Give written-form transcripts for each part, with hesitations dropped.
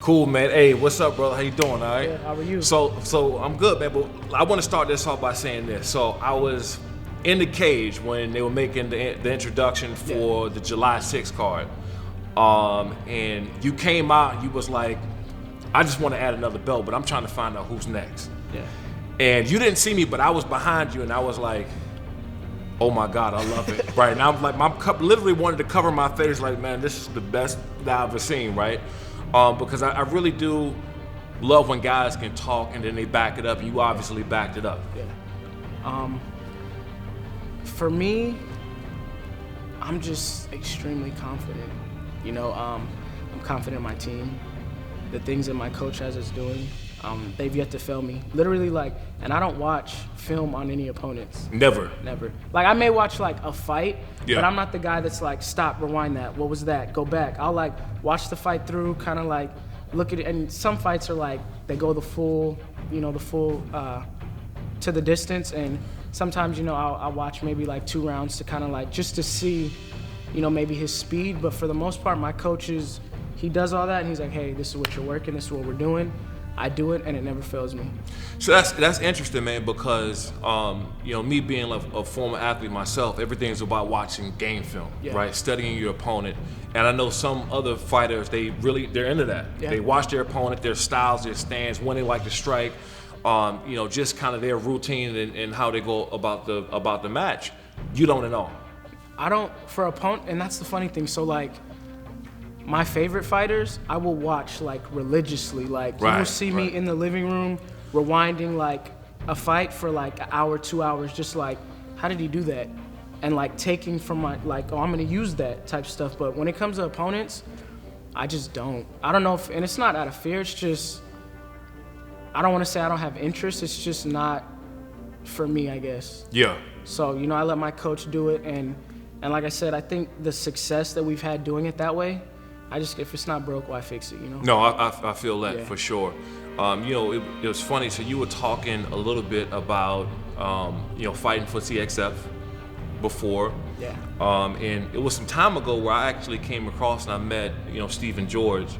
Cool, man. Hey, what's up, brother? How you doing? All right. Good. How are you? So I'm good, man. But I want to start this off by saying this. So I was in the cage when they were making the introduction for the July 6th card, and you came out and you was like, I just want to add another belt, but I'm trying to find out who's next. Yeah. And you didn't see me, but I was behind you, and I was like, oh my God, I love it. Right. And I'm like, my cup literally wanted to cover my face, like, man, this is the best that I've ever seen, right? Because I really do love when guys can talk and then they back it up, and you obviously backed it up. Yeah. For me, I'm just extremely confident. You know, I'm confident in my team, the things that my coach has us doing. They've yet to fail me. Literally, like, and I don't watch film on any opponents. Never. Like, I may watch, like, a fight, but I'm not the guy that's like, stop, rewind that. What was that? Go back. I'll, like, watch the fight through, kind of, like, look at it. And some fights are, like, they go the full to the distance. And sometimes, you know, I'll watch maybe, like, 2 rounds to kind of, like, just to see, you know, maybe his speed. But for the most part, my coach he does all that, and he's like, hey, this is what you're working, this is what we're doing. I do it, and it never fails me. So that's interesting, man, because you know, me being a former athlete myself, everything's about watching game film, right? Studying your opponent. And I know some other fighters, they're into that. Yeah. They watch their opponent, their styles, their stance, when they like to strike, you know, just kind of their routine and how they go about the match. You don't at all. I don't, for opponent, and that's the funny thing. So, like, my favorite fighters, I will watch, like, religiously. Like, you will see me in the living room rewinding, like, a fight for, like, an hour, 2 hours, just like, how did he do that? And, like, taking from my, like, oh, I'm gonna use that type stuff. But when it comes to opponents, I just don't. I don't know if, and it's not out of fear, it's just, I don't wanna say I don't have interest, it's just not for me, I guess. Yeah. So, you know, I let my coach do it, and like I said, I think the success that we've had doing it that way, if it's not broke, why fix it, you know? No, I feel that for sure. You know, it was funny. So you were talking a little bit about, you know, fighting for CXF before. Yeah. And it was some time ago where I actually came across and I met, you know, Stephen George.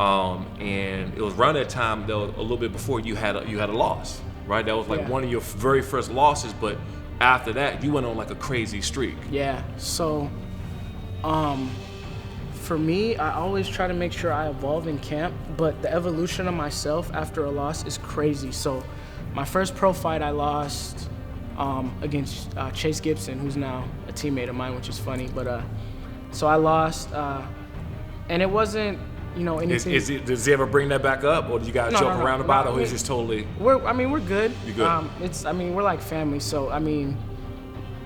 And it was around that time, though, a little bit before you had a loss, right? That was like one of your very first losses, but after that, you went on like a crazy streak. Yeah. So, for me, I always try to make sure I evolve in camp, but the evolution of myself after a loss is crazy. So my first pro fight I lost against Chase Gibson, who's now a teammate of mine, which is funny. But so I lost, and it wasn't, you know, anything. Does he ever bring that back up, or do you guys joke around about it, or is it totally? We're good. You good? We're like family. So I mean,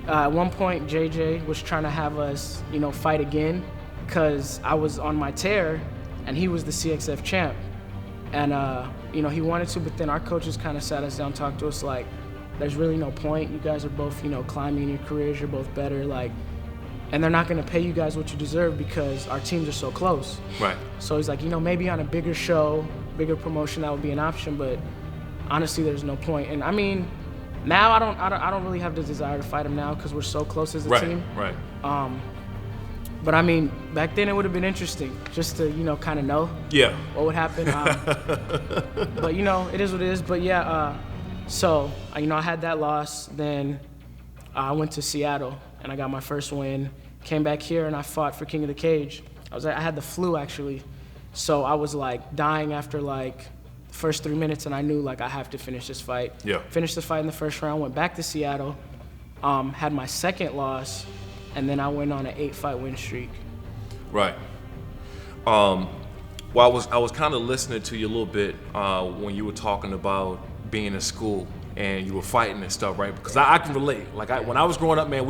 at one point JJ was trying to have us, you know, fight again, because I was on my tear and he was the CXF champ. And, you know, he wanted to, but then our coaches kind of sat us down, talked to us like, there's really no point. You guys are both, you know, climbing in your careers. You're both better. Like, and they're not going to pay you guys what you deserve because our teams are so close. Right. So he's like, you know, maybe on a bigger show, bigger promotion, that would be an option. But honestly, there's no point. And I mean, now I don't really have the desire to fight him now because we're so close as a team. Right. But I mean, back then it would have been interesting just to, you know, kind of know what would happen. But, you know, it is what it is. But, yeah, so, you know, I had that loss. Then I went to Seattle, and I got my first win. Came back here, and I fought for King of the Cage. I had the flu, actually. So I was, like, dying after, like, the first 3 minutes, and I knew, like, I have to finish this fight. Yeah. Finished the fight in the first round, went back to Seattle, had my second loss, and then I went on an 8-fight win streak. Right. Well, I was kind of listening to you a little bit when you were talking about being in school and you were fighting and stuff, right? Because I can relate. Like when I was growing up, man,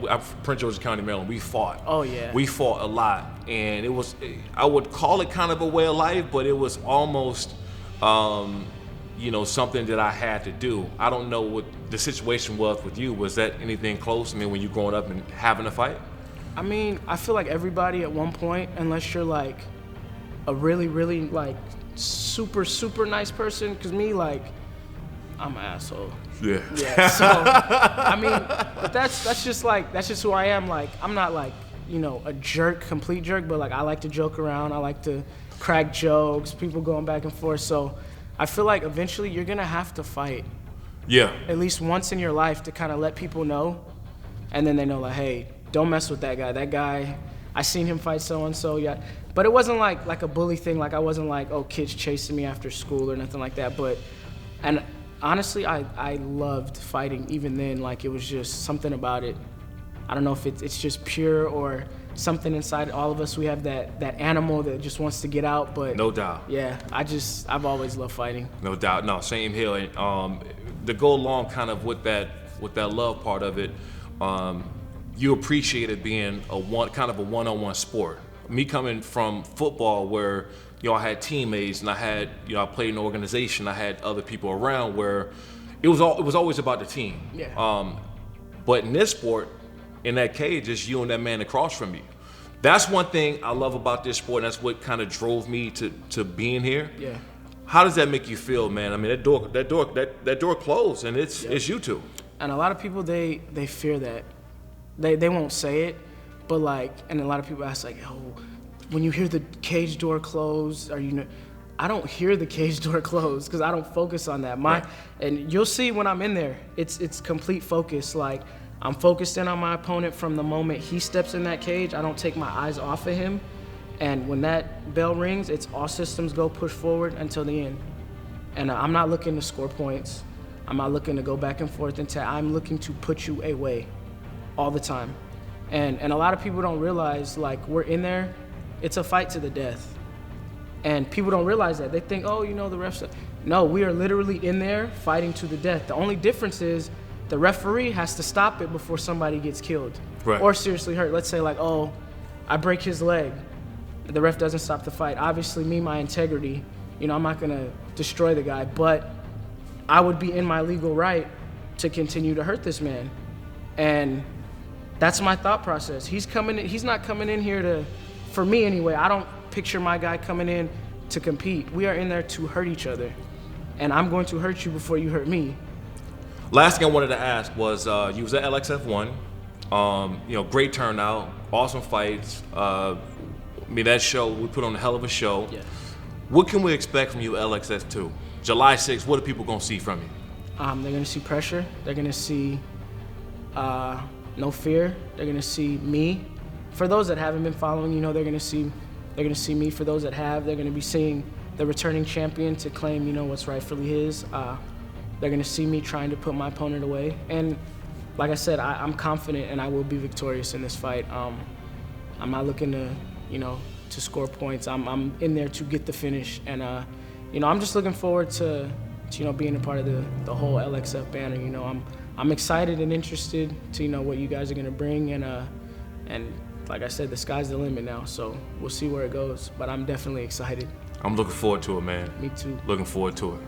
I'm from Prince George's County, Maryland. We fought. Oh yeah. We fought a lot, and I would call it kind of a way of life, but it was almost, you know, something that I had to do. I don't know what the situation was with you. Was that anything close? I mean, when you growing up and having a fight? I mean, I feel like everybody at one point, unless you're like a really, really like super, super nice person, because me, like, I'm an asshole. Yeah. Yeah. So, I mean, but that's just who I am. Like, I'm not like, you know, a jerk, complete jerk, but like I like to joke around. I like to crack jokes, people going back and forth. So I feel like eventually you're gonna have to fight. Yeah. At least once in your life to kind of let people know, and then they know like, hey, don't mess with that guy. That guy, I seen him fight so and so. Yeah, but it wasn't like a bully thing. Like I wasn't like, oh, kids chasing me after school or nothing like that. But and honestly, I loved fighting even then. Like it was just something about it. I don't know if it's just pure or something inside all of us. We have that animal that just wants to get out. But no doubt. Yeah, I've always loved fighting. No doubt. No, same here. And to go along kind of with that love part of it, you appreciate it being a one-on-one sport. Me coming from football where, you know, I had teammates and I played in an organization, I had other people around where it was always about the team. Yeah. But in this sport, in that cage, it's you and that man across from you. That's one thing I love about this sport, and that's what kind of drove me to being here. Yeah. How does that make you feel, man? I mean, that door closed, and it's you two. And a lot of people they fear that. They won't say it, but like, and a lot of people ask like, oh, when you hear the cage door close, I don't hear the cage door close because I don't focus on that. And you'll see when I'm in there, it's complete focus. Like I'm focused in on my opponent from the moment he steps in that cage. I don't take my eyes off of him. And when that bell rings, it's all systems go, push forward until the end. And I'm not looking to score points. I'm not looking to go back and forth I'm looking to put you away all the time. And a lot of people don't realize, like, we're in there, it's a fight to the death. And people don't realize that. They think, oh, you know, the refs. No, we are literally in there fighting to the death. The only difference is the referee has to stop it before somebody gets killed or seriously hurt. Let's say like, oh, I break his leg. The ref doesn't stop the fight. Obviously, my integrity, you know, I'm not gonna destroy the guy, but I would be in my legal right to continue to hurt this man. And that's my thought process. He's not coming in here for me anyway, I don't picture my guy coming in to compete. We are in there to hurt each other. And I'm going to hurt you before you hurt me. Last thing I wanted to ask was, you was at LXF 1, you know, great turnout, awesome fights. I mean, that show, we put on a hell of a show. Yeah. What can we expect from you at LXF 2? July 6th, what are people gonna see from you? They're gonna see pressure. They're gonna see no fear. They're gonna see me. For those that haven't been following, you know, they're gonna see me. For those that have, they're gonna be seeing the returning champion to claim, you know, what's rightfully his. They're gonna see me trying to put my opponent away. And like I said, I'm confident and I will be victorious in this fight. I'm not looking to, you know, to score points. I'm in there to get the finish. And, you know, I'm just looking forward to you know, being a part of the whole LXF banner. You know, I'm excited and interested to, you know, what you guys are gonna bring. And like I said, the sky's the limit now. So we'll see where it goes. But I'm definitely excited. I'm looking forward to it, man. Me too. Looking forward to it.